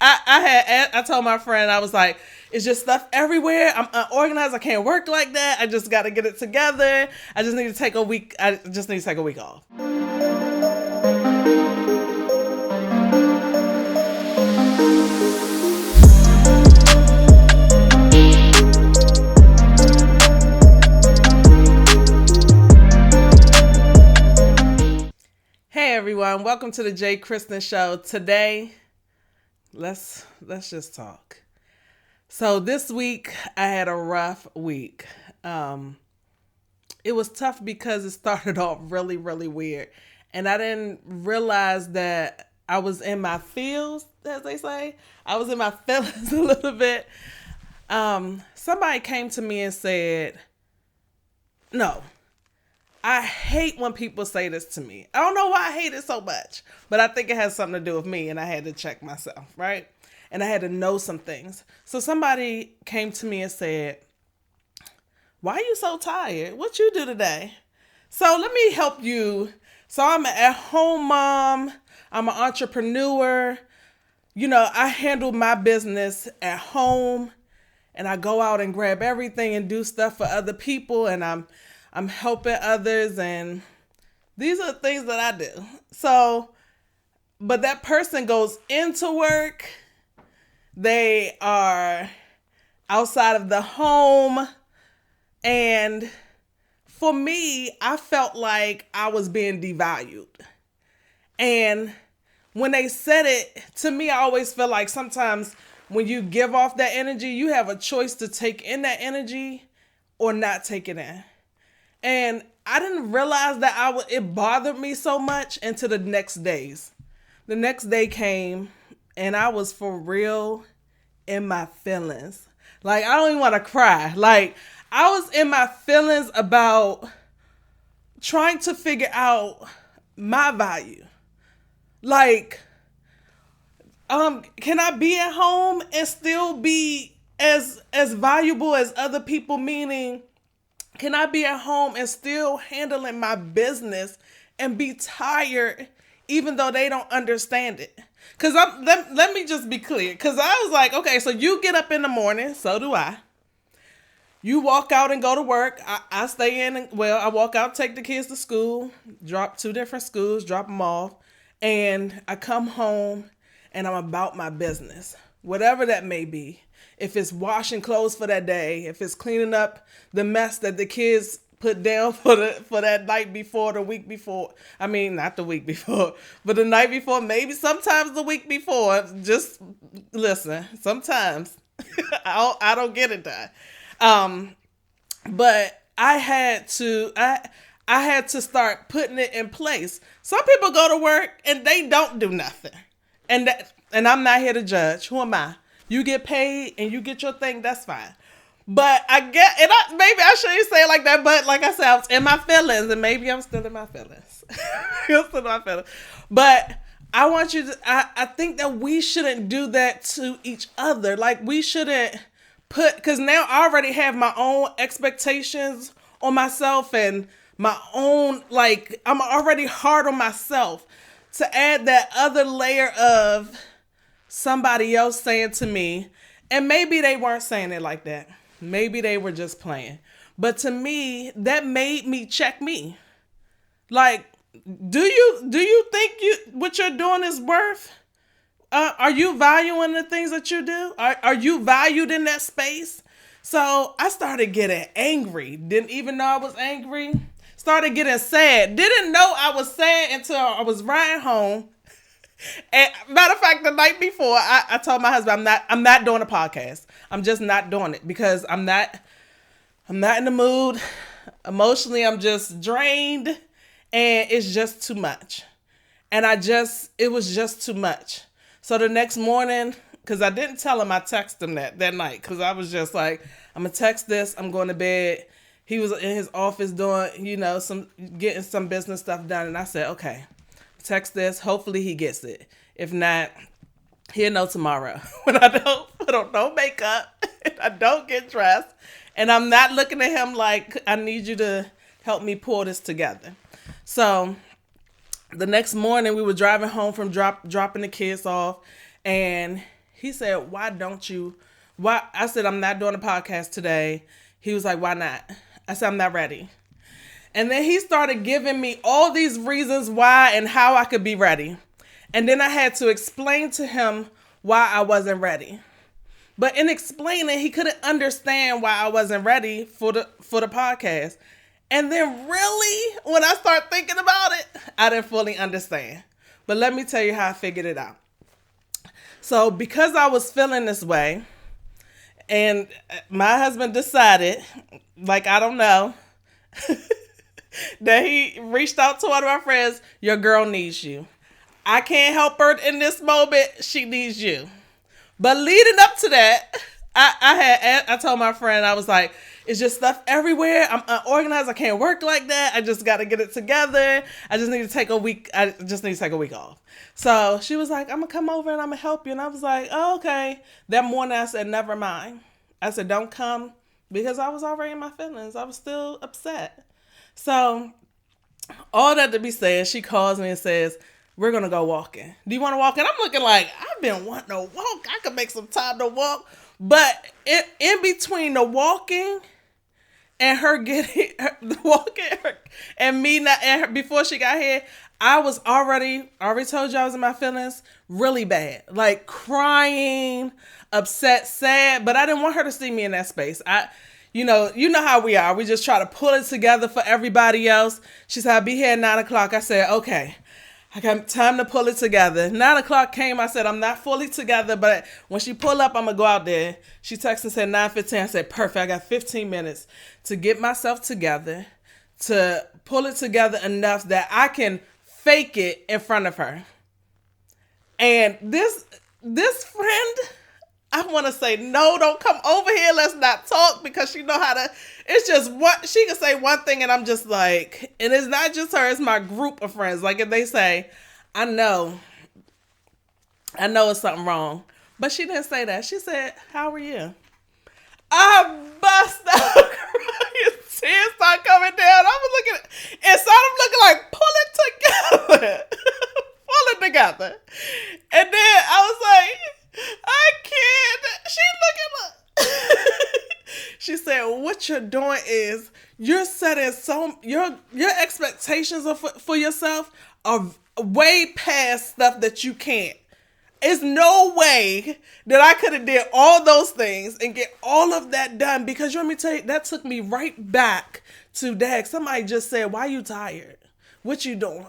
I told my friend, I was like, it's just stuff everywhere. I'm unorganized. I can't work like that. I just got to get it together. I just need to take a week. I just need to take a week off. Hey everyone, welcome to the Christyn show. Today, let's just talk. So this week I had a rough week. It was tough because it started off really, really weird. And I didn't realize that I was in my feels, as they say. I was in my feelings a little bit. Somebody came to me and said, no, I hate when people say this to me. I don't know why I hate it so much, but I think it has something to do with me, and I had to check myself, right? And I had to know some things. So somebody came to me and said, why are you so tired? What you do today? So let me help you. So I'm an at-home mom. I'm an entrepreneur. You know, I handle my business at home, and I go out and grab everything and do stuff for other people, and I'm helping others, and these are the things that I do. So, but that person goes into work. They are outside of the home. And for me, I felt like I was being devalued. And when they said it, to me, I always feel like sometimes when you give off that energy, you have a choice to take in that energy or not take it in. And I didn't realize that it bothered me so much until the next days. The next day came and I was for real in my feelings. Like, I don't even want to cry. Like, I was in my feelings about trying to figure out my value. Like, can I be at home and still be as valuable as other people? Meaning, can I be at home and still handling my business and be tired even though they don't understand it? Because let me just be clear. Because I was like, okay, so you get up in the morning. So do I. You walk out and go to work. I stay in. I walk out, take the kids to school, drop 2 different schools, drop them off. And I come home and I'm about my business, whatever that may be. If it's washing clothes for that day, if it's cleaning up the mess that the kids put down for that night before, the week before. I mean, not the week before, but the night before, maybe sometimes the week before. Just listen, sometimes I don't get it done. But I had to start putting it in place. Some people go to work and they don't do nothing. And I'm not here to judge. Who am I? You get paid and you get your thing, that's fine. But maybe I shouldn't say it like that, but like I said, I was in my feelings, and maybe I'm still in my feelings. But I want you to, I think that we shouldn't do that to each other. Like, we shouldn't because now I already have my own expectations on myself and my own, like, I'm already hard on myself. To add that other layer of somebody else saying to me, and maybe they weren't saying it like that. Maybe they were just playing. But to me, that made me check me. Like, do you think what you're doing is worth? Are you valuing the things that you do? Are you valued in that space? So I started getting angry. Didn't even know I was angry. Started getting sad. Didn't know I was sad until I was riding home. And matter of fact, the night before, I told my husband, I'm not doing a podcast. I'm just not doing it because I'm not in the mood. Emotionally, I'm just drained, and it's just too much. And it was just too much. So the next morning, because I didn't tell him, I texted him that night because I was just like, I'm gonna text this. I'm going to bed. He was in his office doing, getting some business stuff done, and I said, okay, text this. Hopefully he gets it. If not, he'll know tomorrow. When I don't put on no makeup, and I don't get dressed, and I'm not looking at him like, I need you to help me pull this together. So the next morning we were driving home from dropping the kids off, and He said, why don't you? Why? I said, I'm not doing a podcast today. He was like, why not? I said, I'm not ready. And then he started giving me all these reasons why and how I could be ready. And then I had to explain to him why I wasn't ready. But in explaining, he couldn't understand why I wasn't ready for the podcast. And then really, when I start thinking about it, I didn't fully understand. But let me tell you how I figured it out. So because I was feeling this way, and my husband decided, like, I don't know, that he reached out to one of my friends, your girl needs you. I can't help her in this moment. She needs you. But leading up to that, I told my friend, I was like, it's just stuff everywhere. I'm unorganized. I can't work like that. I just got to get it together. I just need to take a week. I just need to take a week off. So she was like, I'm going to come over and I'm going to help you. And I was like, oh, okay. That morning I said, never mind. I said, don't come, because I was already in my feelings. I was still upset. So all that to be said, she calls me and says, we're going to go walking. Do you want to walk? And I'm looking like, I've been wanting to walk. I could make some time to walk. But in between the walking and her getting the walking and me not, and her, before she got here, I was already told you I was in my feelings really bad, like crying, upset, sad. But I didn't want her to see me in that space. You know how we are. We just try to pull it together for everybody else. She said, I'll be here at 9:00. I said, okay. I got time to pull it together. 9:00 came. I said, I'm not fully together, but when she pull up, I'm going to go out there. She texted and said 9:15. I said, perfect. I got 15 minutes to get myself together, to pull it together enough that I can fake it in front of her. And this friend, I want to say, no, don't come over here. Let's not talk, because she know how to, it's just what she can say one thing. And I'm just like, and it's not just her, it's my group of friends. Like if they say, I know it's something wrong, but she didn't say that. She said, how are you? I bust out crying. Tears start coming down. I was looking, inside I'm looking like, pull it together. Pull it together. And then I was like, I can't. She looking like, she said, what you're doing is you're setting your expectations for yourself are way past stuff that you can't. There's no way that I could have did all those things and get all of that done, because you want me to tell you, that took me right back to Dag. Somebody just said, why you tired? What you doing?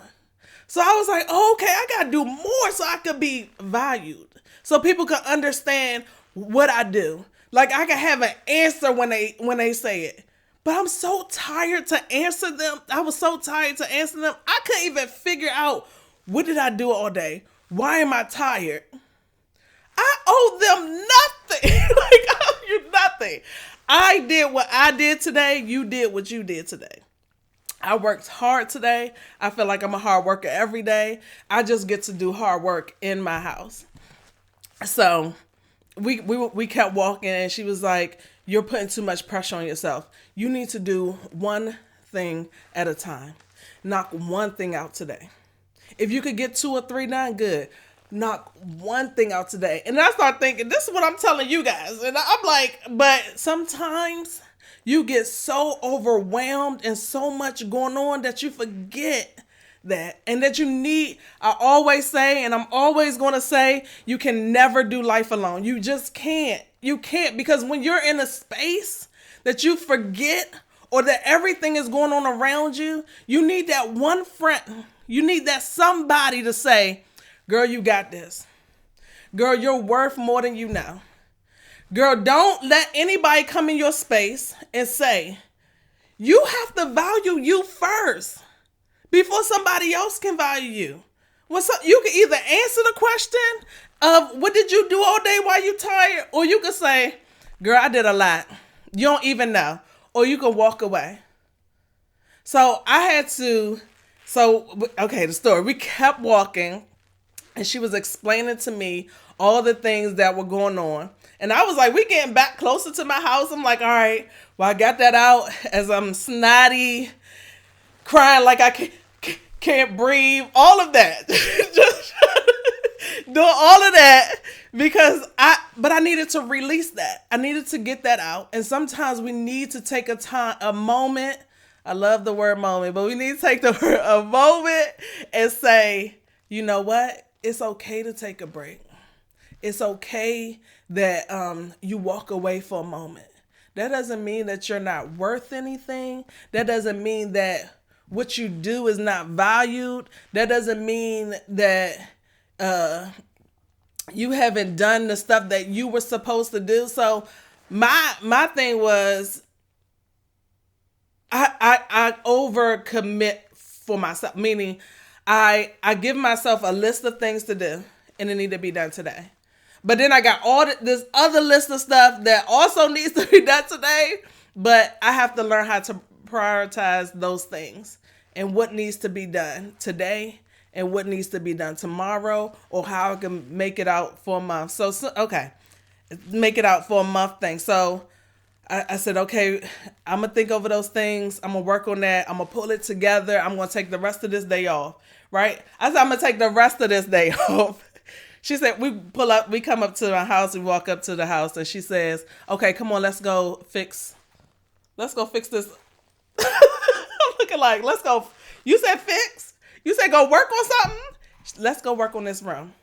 So I was like, oh, okay, I got to do more so I could be valued, so people could understand what I do. Like I can have an answer when they say it. But I'm so tired to answer them. I was so tired to answer them. I couldn't even figure out, what did I do all day? Why am I tired? I owe them nothing. Like, I owe you nothing. I did what I did today. You did what you did today. I worked hard today. I feel like I'm a hard worker every day. I just get to do hard work in my house. So we kept walking, and she was like, you're putting too much pressure on yourself. You need to do one thing at a time. Knock one thing out today. If you could get 2 or 3 done, good. Knock one thing out today. And I start thinking, this is what I'm telling you guys. And I'm like, but sometimes you get so overwhelmed and so much going on that you forget that. And that you need, I always say, and I'm always going to say, you can never do life alone. You just can't. You can't, because when you're in a space that you forget, or that everything is going on around you, you need that one friend. You need that somebody to say, girl, you got this. Girl, you're worth more than you know. Girl, don't let anybody come in your space and say, you have to value you first before somebody else can value you. You can either answer the question of, what did you do all day while you tired? Or you can say, girl, I did a lot. You don't even know. Or you can walk away. So the story. We kept walking, and she was explaining to me all the things that were going on. And I was like, we getting back closer to my house. I'm like, all right, well, I got that out as I'm snotty, crying like I can't breathe, all of that. doing all of that because I needed to release that. I needed to get that out. And sometimes we need to take a moment. I love the word moment, but we need to take a moment and say, you know what? It's okay to take a break. It's okay that you walk away for a moment. That doesn't mean that you're not worth anything. That doesn't mean that what you do is not valued. That doesn't mean that you haven't done the stuff that you were supposed to do. So my thing was I overcommit for myself, meaning I give myself a list of things to do and it need to be done today. But then I got all this other list of stuff that also needs to be done today. But I have to learn how to prioritize those things and what needs to be done today and what needs to be done tomorrow, or how I can make it out for a month. So okay, make it out for a month thing. So I said, okay, I'm going to think over those things. I'm going to work on that. I'm going to pull it together. I'm going to take the rest of this day off, right? I said, I'm going to take the rest of this day off. She said, we come up to our house, we walk up to the house, and she says, okay, come on, let's go fix this. I'm looking like, let's go. You said fix? You said go work on something? Let's go work on this room.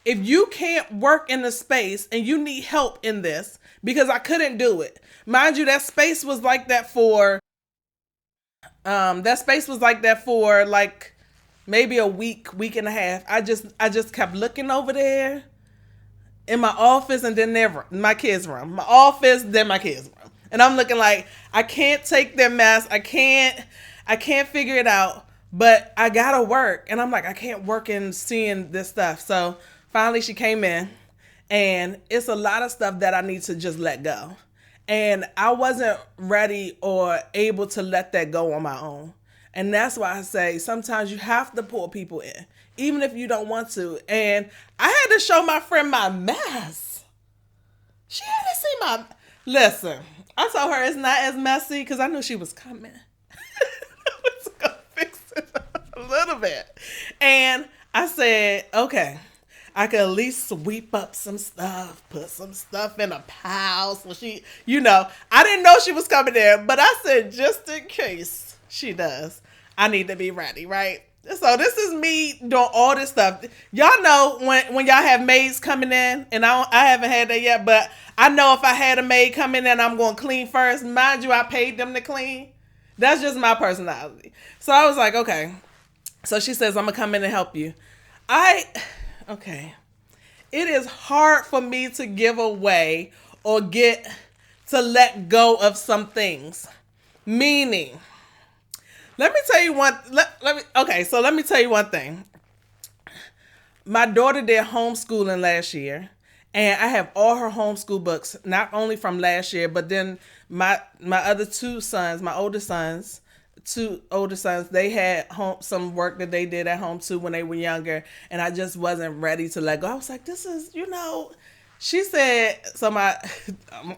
If you can't work in the space and you need help in this, because I couldn't do it. Mind you, that space was like that for like maybe a week and a half. I just kept looking over there in my office and then my kids' room. My office, then my kids' room. And I'm looking like, I can't take their mess. I can't figure it out, but I gotta work. And I'm like, I can't work in seeing this stuff. So finally she came in, and it's a lot of stuff that I need to just let go. And I wasn't ready or able to let that go on my own. And that's why I say sometimes you have to pull people in, even if you don't want to. And I had to show my friend my mess. She had to see my... Listen, I told her it's not as messy because I knew she was coming. I was going to fix it a little bit. And I said, okay, I could at least sweep up some stuff, put some stuff in a pile. So she, I didn't know she was coming there, but I said, just in case she does, I need to be ready, right? So this is me doing all this stuff. Y'all know when y'all have maids coming in, and I haven't had that yet, but I know if I had a maid come in, I'm going to clean first. Mind you, I paid them to clean. That's just my personality. So I was like, okay. So she says, I'm going to come in and help you. Okay. It is hard for me to give away or to let go of some things. Meaning, let me tell you one thing. My daughter did homeschooling last year, and I have all her homeschool books, not only from last year, but then my other two older sons, they had some work that they did at home too when they were younger, and I just wasn't ready to let go. I was like, this is, she said,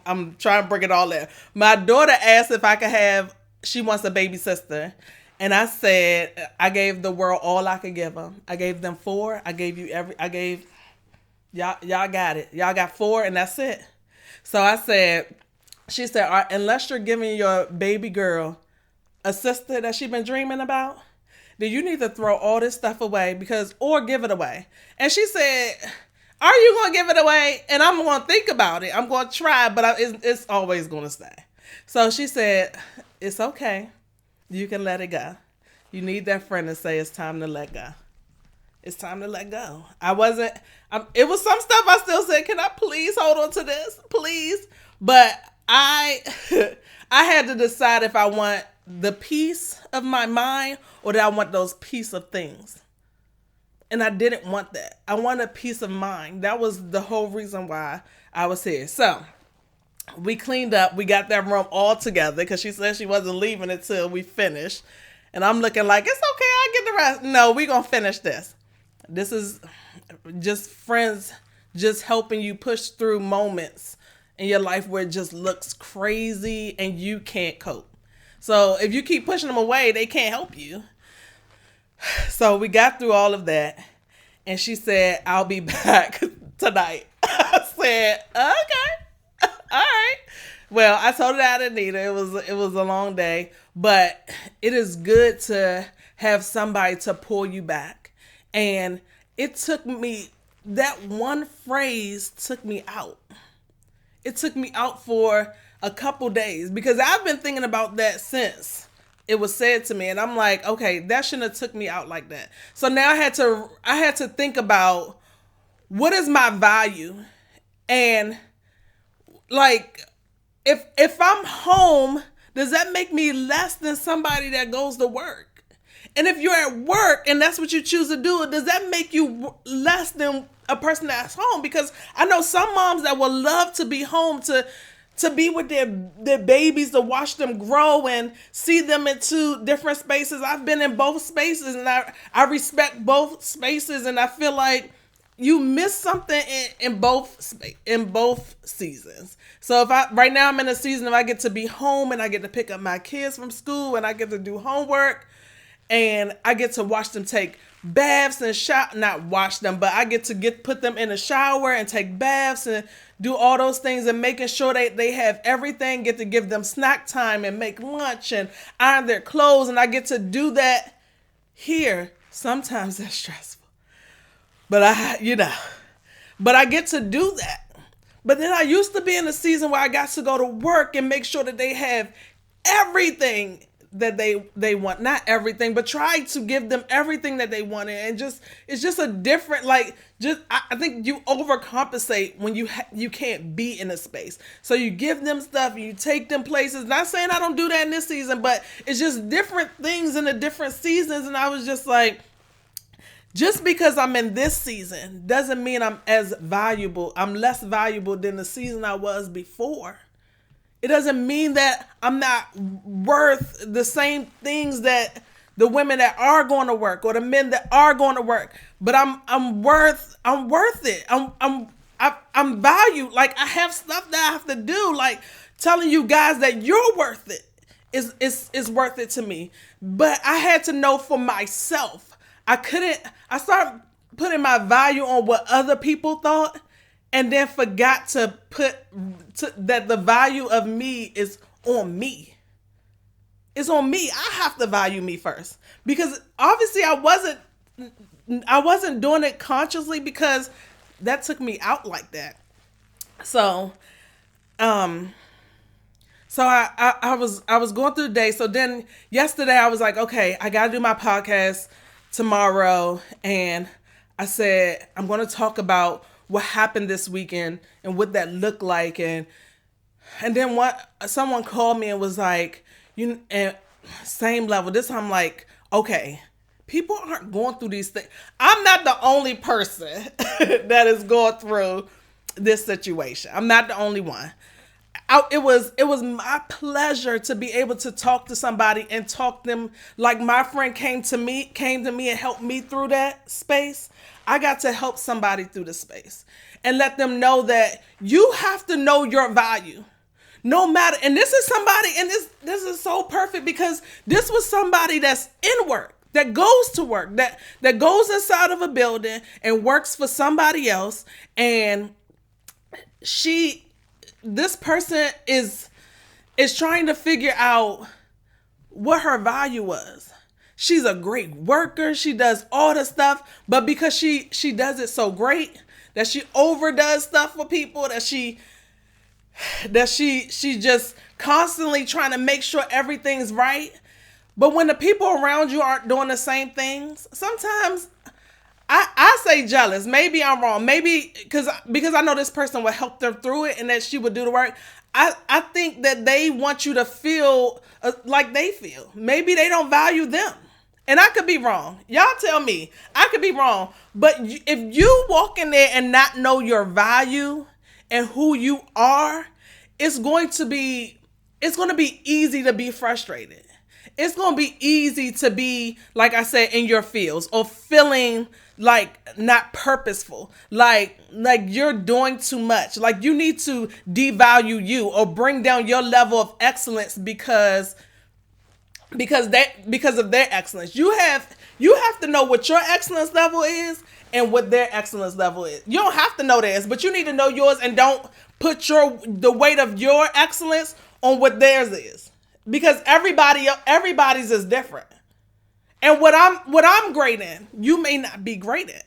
I'm trying to bring it all in. My daughter asked if she wants a baby sister. And I said, I gave the world all I could give them. I gave them 4. Y'all got it. Y'all got 4 and that's it. So she said, unless you're giving your baby girl a sister that she's been dreaming about, then you need to throw all this stuff away or give it away. And she said, are you going to give it away? And I'm going to think about it. I'm going to try, but it's always going to stay. So she said, it's okay. You can let it go. You need that friend to say it's time to let go. It's time to let go. It was some stuff I still said, can I please hold on to this? Please. But I had to decide if I want the peace of my mind or did I want those piece of things. And I didn't want that. I wanted peace of mind. That was the whole reason why I was here. So we cleaned up. We got that room all together because she said she wasn't leaving until we finished. And I'm looking like, it's okay, I'll get the rest. No, we're going to finish this. This is just friends just helping you push through moments in your life where it just looks crazy and you can't cope. So if you keep pushing them away, they can't help you. So we got through all of that. And she said, I'll be back tonight. I said, okay, all right. Well, I told her that I didn't need it. It was a long day, but it is good to have somebody to pull you back. And it took me, that one phrase took me out. It took me out for a couple days because I've been thinking about that since it was said to me, and I'm like, okay, that shouldn't have took me out like that. So now I had to think about what is my value, and like if I'm home, does that make me less than somebody that goes to work? And if you're at work and that's what you choose to do, does that make you less than a person that's home? Because I know some moms that would love to be home to be with their babies, to watch them grow and see them in two different spaces. I've been in both spaces, and I respect both spaces, and I feel like you miss something in both seasons. So right now I'm in a season if I get to be home and I get to pick up my kids from school and I get to do homework and I get to watch them take baths and not wash them, but I get to put them in a shower and take baths and do all those things and making sure they have everything, get to give them snack time and make lunch and iron their clothes. And I get to do that here. Sometimes that's stressful, but I get to do that. But then I used to be in a season where I got to go to work and make sure that they have everything that they want. Not everything, but try to give them everything that they wanted. And it's just a different, I think you overcompensate when you can't be in a space. So you give them stuff, you take them places. Not saying I don't do that in this season, but it's just different things in the different seasons. And I was just like, just because I'm in this season doesn't mean I'm as valuable. I'm less valuable than the season I was before. It doesn't mean that I'm not worth the same things that the women that are going to work or the men that are going to work. But I'm worth it. I'm valued. Like, I have stuff that I have to do. Like, telling you guys that you're worth it is worth it to me. But I had to know for myself. I started putting my value on what other people thought, and then forgot to put that the value of me is on me. It's on me. I have to value me first, because obviously I wasn't doing it consciously, because that took me out like that. So, I was going through the day. So then yesterday I was like, okay, I got to do my podcast tomorrow, and I said I'm going to talk about what happened this weekend and what that looked like, and then someone called me and was like, and same level. This time I'm like, okay, people aren't going through these things. I'm not the only person that is going through this situation. I'm not the only one. It was my pleasure to be able to talk to somebody and talk them like my friend came to me and helped me through that space. I got to help somebody through the space and let them know that you have to know your value. No matter, and this is somebody, and this is so perfect, because this was somebody that's in work, that goes to work, that goes inside of a building and works for somebody else, and this person is trying to figure out what her value was. She's a great worker. She does all the stuff, but because she does it so great that she overdoes stuff for people, that she just constantly trying to make sure everything's right. But when the people around you aren't doing the same things, sometimes I say jealous. Maybe I'm wrong. Maybe because I know this person would help them through it and that she would do the work. I think that they want you to feel like they feel. Maybe they don't value them. And I could be wrong. Y'all tell me. I could be wrong. But if you walk in there and not know your value and who you are, it's going to be easy to be frustrated. It's going to be easy to be, like I said, in your feels or feeling like not purposeful, like you're doing too much, like you need to devalue you or bring down your level of excellence because of their excellence. You have You have to know what your excellence level is and what their excellence level is. You don't have to know theirs, but you need to know yours, and don't put the weight of your excellence on what theirs is, because everybody's is different. And what I'm great in, you may not be great in.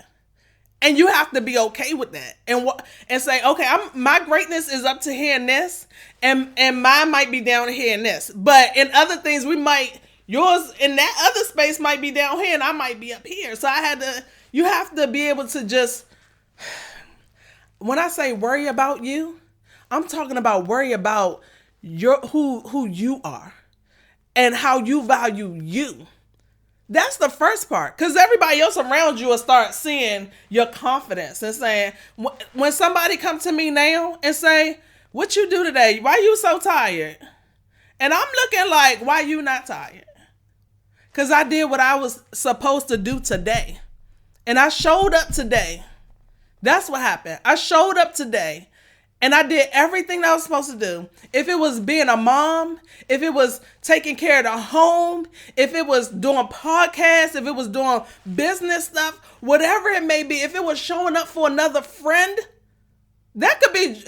And you have to be okay with that, and say, okay, my greatness is up to here in this, and mine might be down here in this. But in other things, yours in that other space might be down here, and I might be up here. So you have to be able to just, when I say worry about you, I'm talking about worry about who you are and how you value you. That's the first part, because everybody else around you will start seeing your confidence and saying, when somebody come to me now and say, what you do today? Why you so tired? And I'm looking like, why you not tired? Because I did what I was supposed to do today. And I showed up today. That's what happened. I showed up today. And I did everything that I was supposed to do. If it was being a mom, if it was taking care of the home, if it was doing podcasts, if it was doing business stuff, whatever it may be, if it was showing up for another friend, that could be.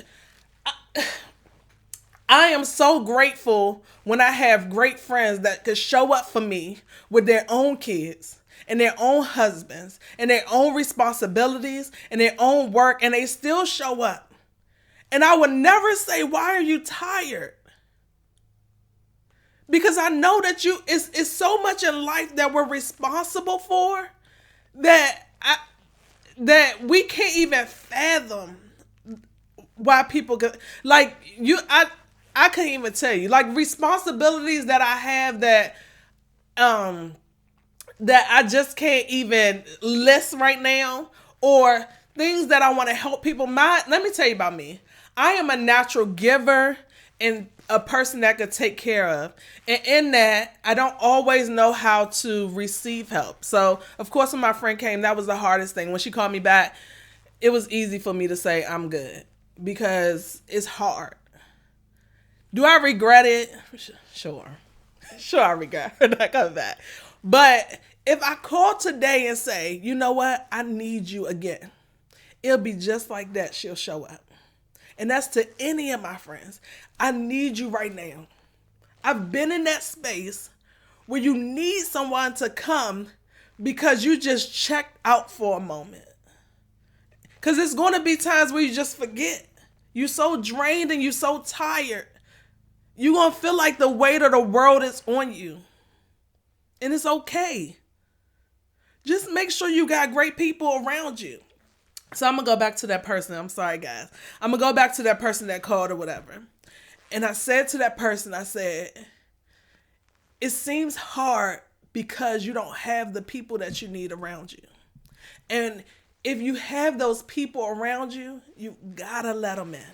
I am so grateful when I have great friends that could show up for me with their own kids and their own husbands and their own responsibilities and their own work, and they still show up. And I would never say, why are you tired? Because I know that it's so much in life that we're responsible for that we can't even fathom why people could, like, I couldn't even tell you, like, responsibilities that I have that I just can't even list right now, or things that I want to help people. Let me tell you about me. I am a natural giver and a person that could take care of. And in that, I don't always know how to receive help. So, of course, when my friend came, that was the hardest thing. When she called me back, it was easy for me to say I'm good, because it's hard. Do I regret it? Sure. Sure, I regret not coming back. But if I call today and say, you know what, I need you again, it'll be just like that. She'll show up. And that's to any of my friends. I need you right now. I've been in that space where you need someone to come because you just checked out for a moment. Because there's going to be times where you just forget. You're so drained and you're so tired. You're going to feel like the weight of the world is on you. And it's okay. Just make sure you got great people around you. So I'm going to go back to that person. I'm sorry, guys. I'm going to go back to that person that called or whatever. And I said to that person, I said, it seems hard because you don't have the people that you need around you. And if you have those people around you, you got to let them in.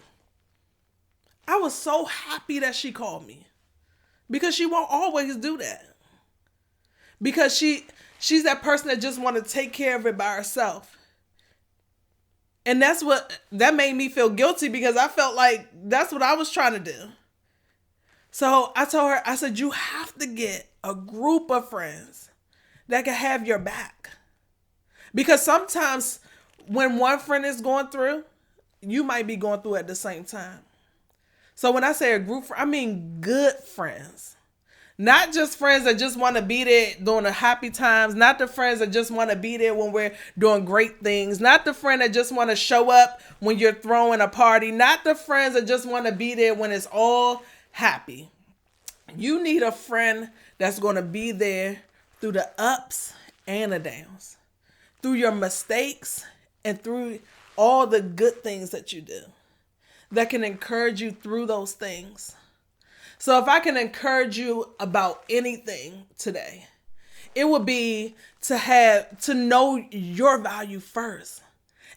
I was so happy that she called me, because she won't always do that. Because she's that person that just want to take care of it by herself. And that made me feel guilty, because I felt like that's what I was trying to do. So I told her, I said, you have to get a group of friends that can have your back. Because sometimes when one friend is going through, you might be going through at the same time. So when I say a group, I mean good friends. Not just friends that just want to be there during the happy times. Not the friends that just want to be there when we're doing great things. Not the friend that just want to show up when you're throwing a party. Not the friends that just want to be there when it's all happy. You need a friend that's going to be there through the ups and the downs. Through your mistakes and through all the good things that you do. That can encourage you through those things. So if I can encourage you about anything today, it would be to know your value first,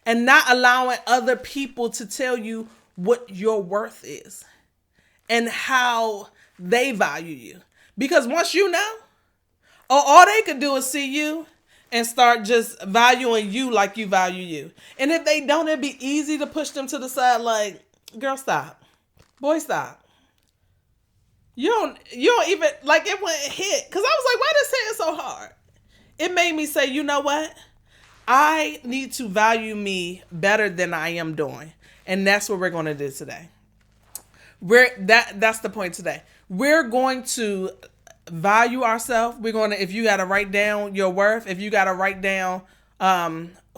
and not allowing other people to tell you what your worth is and how they value you. Because once you know, all they could do is see you and start just valuing you like you value you. And if they don't, it'd be easy to push them to the side like, girl, stop. Boy, stop. You don't even, like, it wouldn't hit. Because I was like, why this hitting so hard? it made me say, you know what? I need to value me better than I am doing. And that's what we're going to do today. That's the point today. We're going to value ourselves. We're going to, if you got to write down your worth, if you got to write down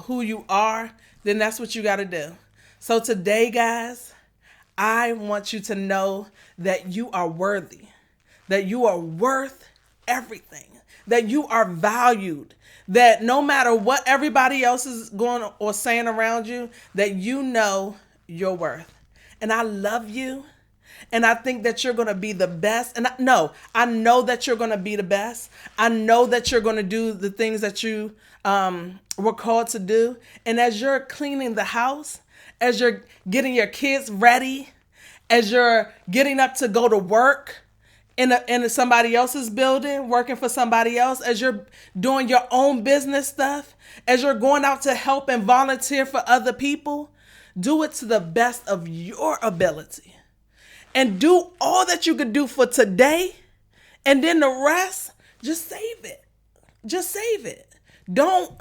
who you are, then that's what you got to do. So today, guys, I want you to know that you are worthy, that you are worth everything, that you are valued, that no matter what everybody else is going or saying around you, that you know your worth. And I love you. And I think that you're going to be the best. And I know that you're going to be the best. I know that you're going to do the things that you were called to do. And as you're cleaning the house, as you're getting your kids ready, as you're getting up to go to work in somebody else's building, working for somebody else, as you're doing your own business stuff, as you're going out to help and volunteer for other people, do it to the best of your ability. And do all that you could do for today. And then the rest, just save it. Just save it. Don't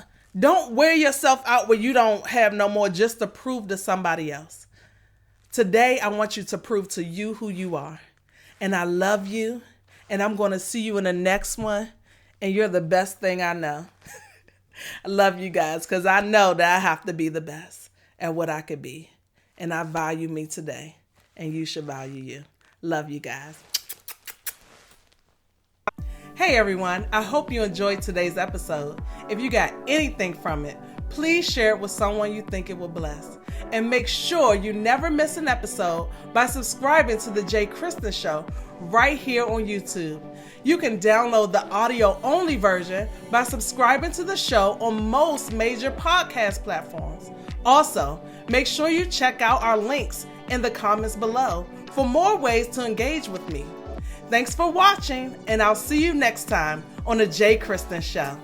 wear yourself out where you don't have no more just to prove to somebody else. Today, I want you to prove to you who you are. And I love you. And I'm going to see you in the next one. And you're the best thing I know. I love you guys because I know that I have to be the best at what I could be. And I value me today. And you should value you. Love you guys. Hey everyone, I hope you enjoyed today's episode. If you got anything from it, please share it with someone you think it will bless. And make sure you never miss an episode by subscribing to the Christyn Show right here on YouTube. You can download the audio-only version by subscribing to the show on most major podcast platforms. Also, make sure you check out our links in the comments below for more ways to engage with me. Thanks for watching, and I'll see you next time on the Christyn Show.